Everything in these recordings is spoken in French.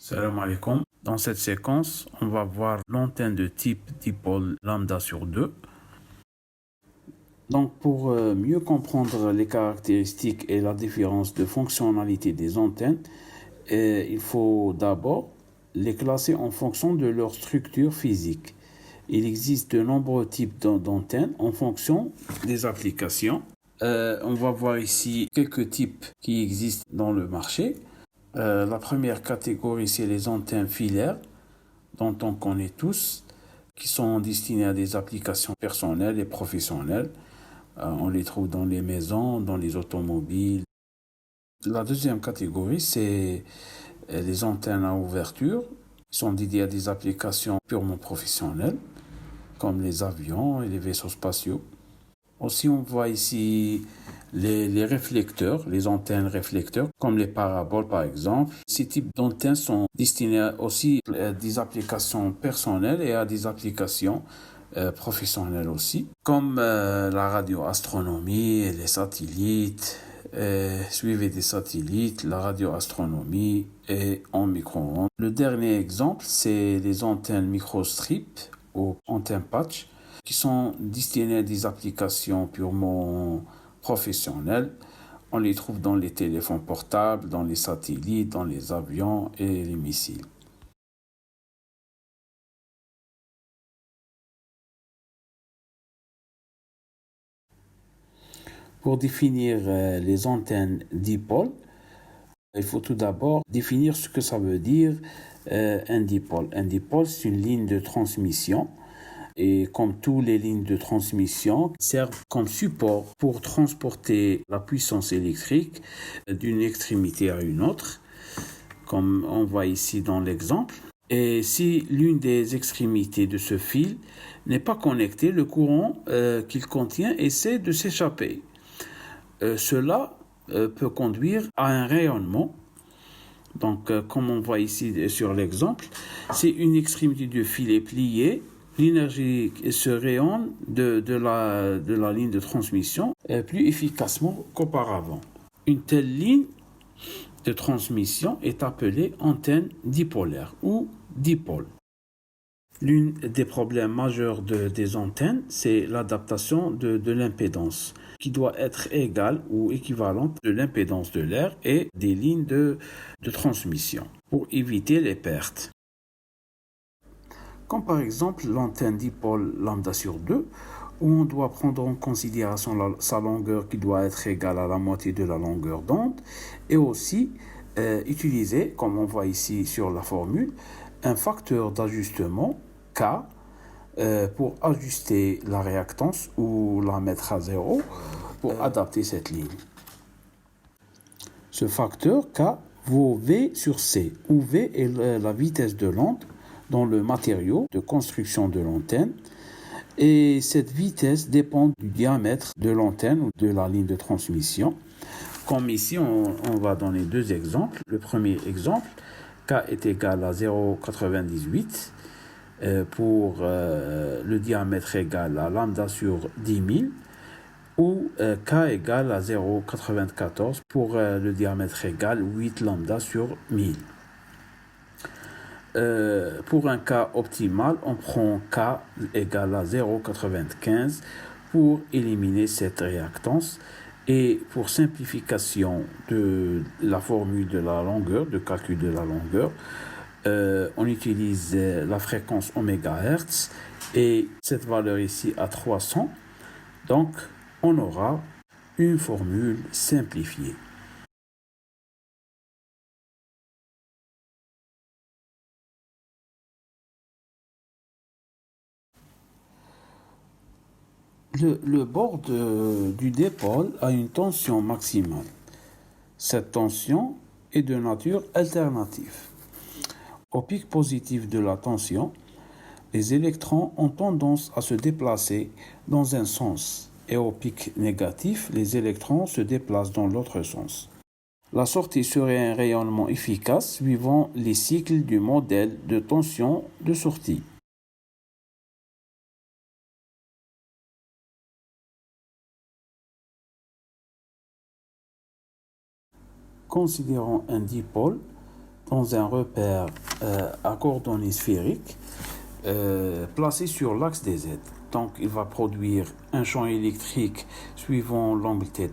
Salam alaikum. Dans cette séquence, on va voir l'antenne de type dipôle lambda sur 2. Donc pour mieux comprendre les caractéristiques et la différence de fonctionnalité des antennes, il faut d'abord les classer en fonction de leur structure physique. Il existe de nombreux types d'antennes en fonction des applications. On va voir ici quelques types qui existent dans le marché. La première catégorie, c'est les antennes filaires, dont on connaît tous, qui sont destinées à des applications personnelles et professionnelles. On les trouve dans les maisons, dans les automobiles. La deuxième catégorie, c'est les antennes à ouverture, qui sont dédiées à des applications purement professionnelles, comme les avions et les vaisseaux spatiaux. Aussi, on voit ici les réflecteurs, les antennes réflecteurs, comme les paraboles par exemple. Ces types d'antennes sont destinés aussi à des applications personnelles et à des applications professionnelles aussi, comme la radioastronomie et les satellites. Suivez des satellites, la radioastronomie et en micro-ondes. Le dernier exemple, c'est les antennes microstrip ou antennes patch, qui sont destinées à des applications purement professionnelles. On les trouve dans les téléphones portables, dans les satellites, dans les avions et les missiles. Pour définir les antennes dipôles, il faut tout d'abord définir ce que ça veut dire un dipôle. Un dipôle, c'est une ligne de transmission. Et comme toutes les lignes de transmission, servent comme support pour transporter la puissance électrique d'une extrémité à une autre, comme on voit ici dans l'exemple. Et si l'une des extrémités de ce fil n'est pas connectée, le courant qu'il contient essaie de s'échapper. Cela peut conduire à un rayonnement. Donc, comme on voit ici sur l'exemple, si une extrémité du fil est pliée, l'énergie se rayonne de la ligne de transmission plus efficacement qu'auparavant. Une telle ligne de transmission est appelée antenne dipolaire ou dipôle. L'un des problèmes majeurs des antennes, c'est l'adaptation de l'impédance, qui doit être égale ou équivalente de l'impédance de l'air et des lignes de transmission, pour éviter les pertes. Comme par exemple l'antenne dipôle lambda sur 2, où on doit prendre en considération sa longueur qui doit être égale à la moitié de la longueur d'onde, et aussi utiliser, comme on voit ici sur la formule, un facteur d'ajustement K pour ajuster la réactance ou la mettre à zéro pour adapter cette ligne. Ce facteur K vaut V sur C, où V est la vitesse de l'onde dans le matériau de construction de l'antenne, et cette vitesse dépend du diamètre de l'antenne ou de la ligne de transmission. Comme ici, on va donner deux exemples. Le premier exemple, K est égal à 0,98 pour le diamètre égal à lambda sur 10 000, ou K égale à 0,94 pour le diamètre égal 8 lambda sur 1000. Pour un cas optimal, on prend K égale à 0,95 pour éliminer cette réactance. Et pour simplification de la formule de la longueur, de calcul de la longueur, on utilise la fréquence ω/Hz et cette valeur ici à 300. Donc, on aura une formule simplifiée. Le bord du dipôle a une tension maximale. Cette tension est de nature alternative. Au pic positif de la tension, les électrons ont tendance à se déplacer dans un sens, et au pic négatif, les électrons se déplacent dans l'autre sens. La sortie serait un rayonnement efficace suivant les cycles du modèle de tension de sortie. Considérons un dipôle dans un repère à coordonnées sphériques placé sur l'axe des Z. Donc il va produire un champ électrique suivant l'angle θ.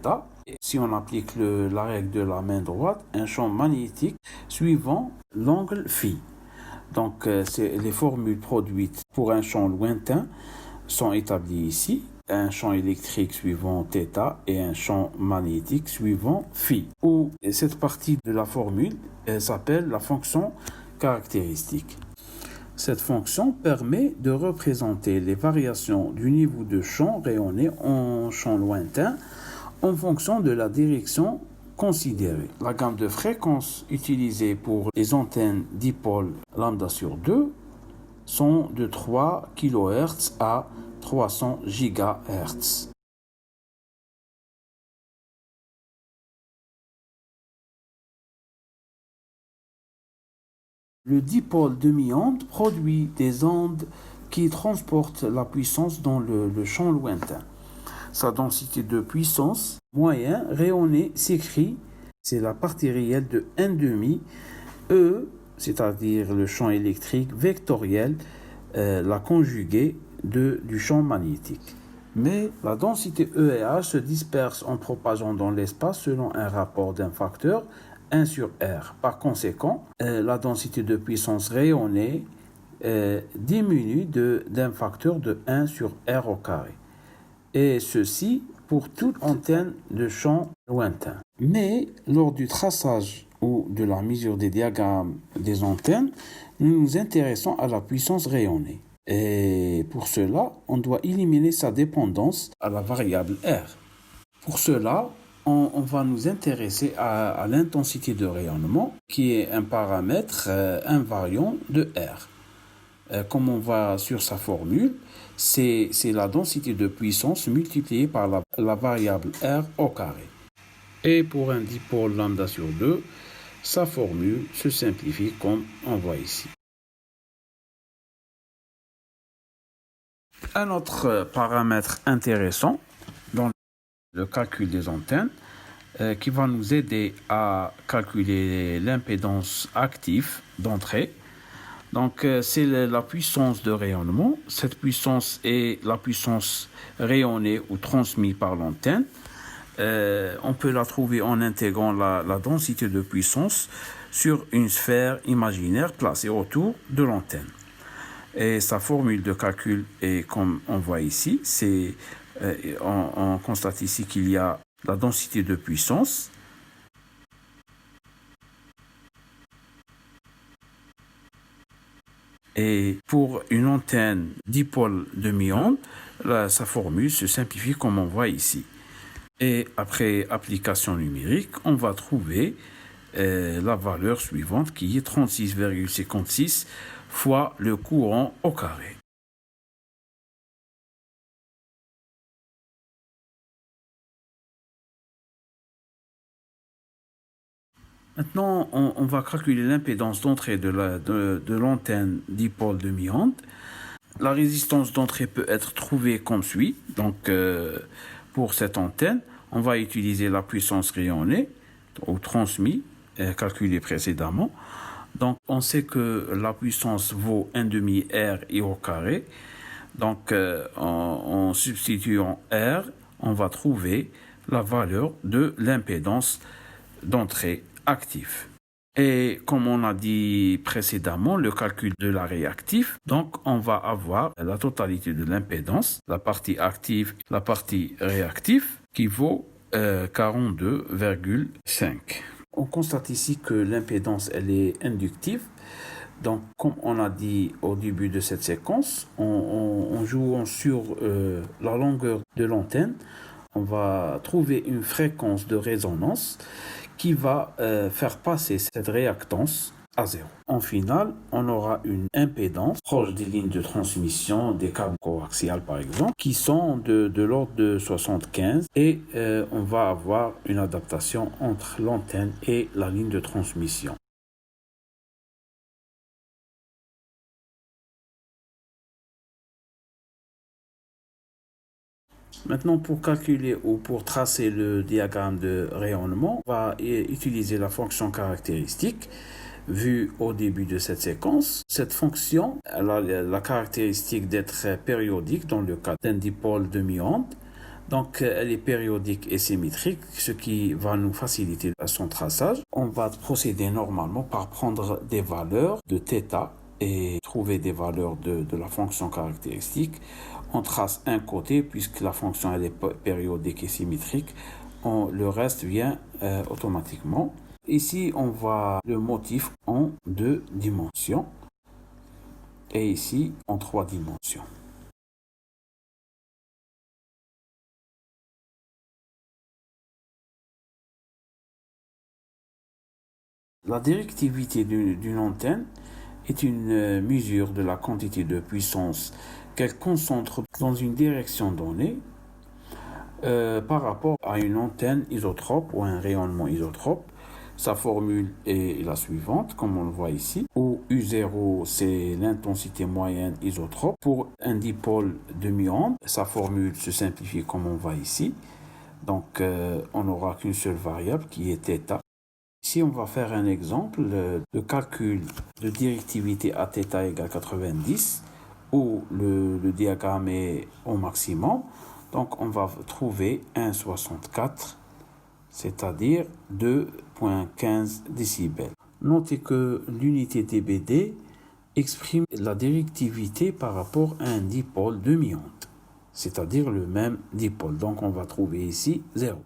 Si on applique la règle de la main droite, un champ magnétique suivant l'angle φ. Donc les formules produites pour un champ lointain sont établies ici. Un champ électrique suivant θ et un champ magnétique suivant φ. Où cette partie de la formule s'appelle la fonction caractéristique. Cette fonction permet de représenter les variations du niveau de champ rayonné en champ lointain en fonction de la direction considérée. La gamme de fréquences utilisée pour les antennes dipôles lambda sur 2 sont de 3 kHz à 300 GHz. Le dipôle demi-onde produit des ondes qui transportent la puissance dans le champ lointain. Sa densité de puissance moyenne rayonnée s'écrit, c'est la partie réelle de 1,5 E, c'est-à-dire le champ électrique vectoriel, la conjuguée du champ magnétique. Mais la densité E et H se disperse en propageant dans l'espace selon un rapport d'un facteur 1 sur R. Par conséquent, la densité de puissance rayonnée diminue d'un facteur de 1 sur R au carré. Et ceci pour toute antenne de champ lointain. Mais lors du traçage ou de la mesure des diagrammes des antennes, nous nous intéressons à la puissance rayonnée. Et pour cela, on doit éliminer sa dépendance à la variable R. Pour cela, on va nous intéresser à l'intensité de rayonnement, qui est un paramètre invariant de R. Comme on va sur sa formule, c'est la densité de puissance multipliée par la variable R au carré. Et pour un dipôle lambda sur 2, sa formule se simplifie comme on voit ici. Un autre paramètre intéressant dans le calcul des antennes qui va nous aider à calculer l'impédance active d'entrée. Donc, c'est la puissance de rayonnement. Cette puissance est la puissance rayonnée ou transmise par l'antenne. On peut la trouver en intégrant la densité de puissance sur une sphère imaginaire placée autour de l'antenne. Et sa formule de calcul est comme on voit ici. On constate ici qu'il y a la densité de puissance et pour une antenne dipôle demi-onde, sa formule se simplifie comme on voit ici. Et après application numérique, on va trouver la valeur suivante qui est 36,56 fois le courant au carré. Maintenant, on va calculer l'impédance d'entrée de l'antenne dipôle demi-onde. La résistance d'entrée peut être trouvée comme suit. Donc, pour cette antenne, on va utiliser la puissance rayonnée ou transmise calculée précédemment. Donc, on sait que la puissance vaut 1,5 R I au carré. Donc, en substituant R, on va trouver la valeur de l'impédance d'entrée active. Et comme on a dit précédemment, le calcul de l'arrêt actif, donc on va avoir la totalité de l'impédance, la partie active, la partie réactive, qui vaut 42,5. On constate ici que l'impédance, elle est inductive. Donc, comme on a dit au début de cette séquence, en jouant sur la longueur de l'antenne, on va trouver une fréquence de résonance qui va faire passer cette réactance à 0. En final, on aura une impédance proche des lignes de transmission, des câbles coaxiales par exemple, qui sont de l'ordre de 75 et on va avoir une adaptation entre l'antenne et la ligne de transmission. Maintenant, pour calculer ou pour tracer le diagramme de rayonnement, on va utiliser la fonction caractéristique vu au début de cette séquence. Cette fonction elle a la caractéristique d'être périodique dans le cas d'un dipôle demi-onde. Donc, elle est périodique et symétrique, ce qui va nous faciliter son traçage. On va procéder normalement par prendre des valeurs de θ et trouver des valeurs de la fonction caractéristique. On trace un côté puisque la fonction elle est périodique et symétrique. Le reste vient automatiquement. Ici, on voit le motif en 2 dimensions et ici en 3 dimensions. La directivité d'une antenne est une mesure de la quantité de puissance qu'elle concentre dans une direction donnée par rapport à une antenne isotrope ou un rayonnement isotrope. Sa formule est la suivante, comme on le voit ici, où U0 c'est l'intensité moyenne isotrope. Pour un dipôle demi-onde, sa formule se simplifie comme on voit ici. Donc on n'aura qu'une seule variable qui est θ. Ici, on va faire un exemple de calcul de directivité à θ égale 90, où le diagramme est au maximum. Donc, on va trouver 1,64, c'est-à-dire 2,15 décibels. Notez que l'unité dBd exprime la directivité par rapport à un dipôle demi-onde, c'est-à-dire le même dipôle. Donc, on va trouver ici 0.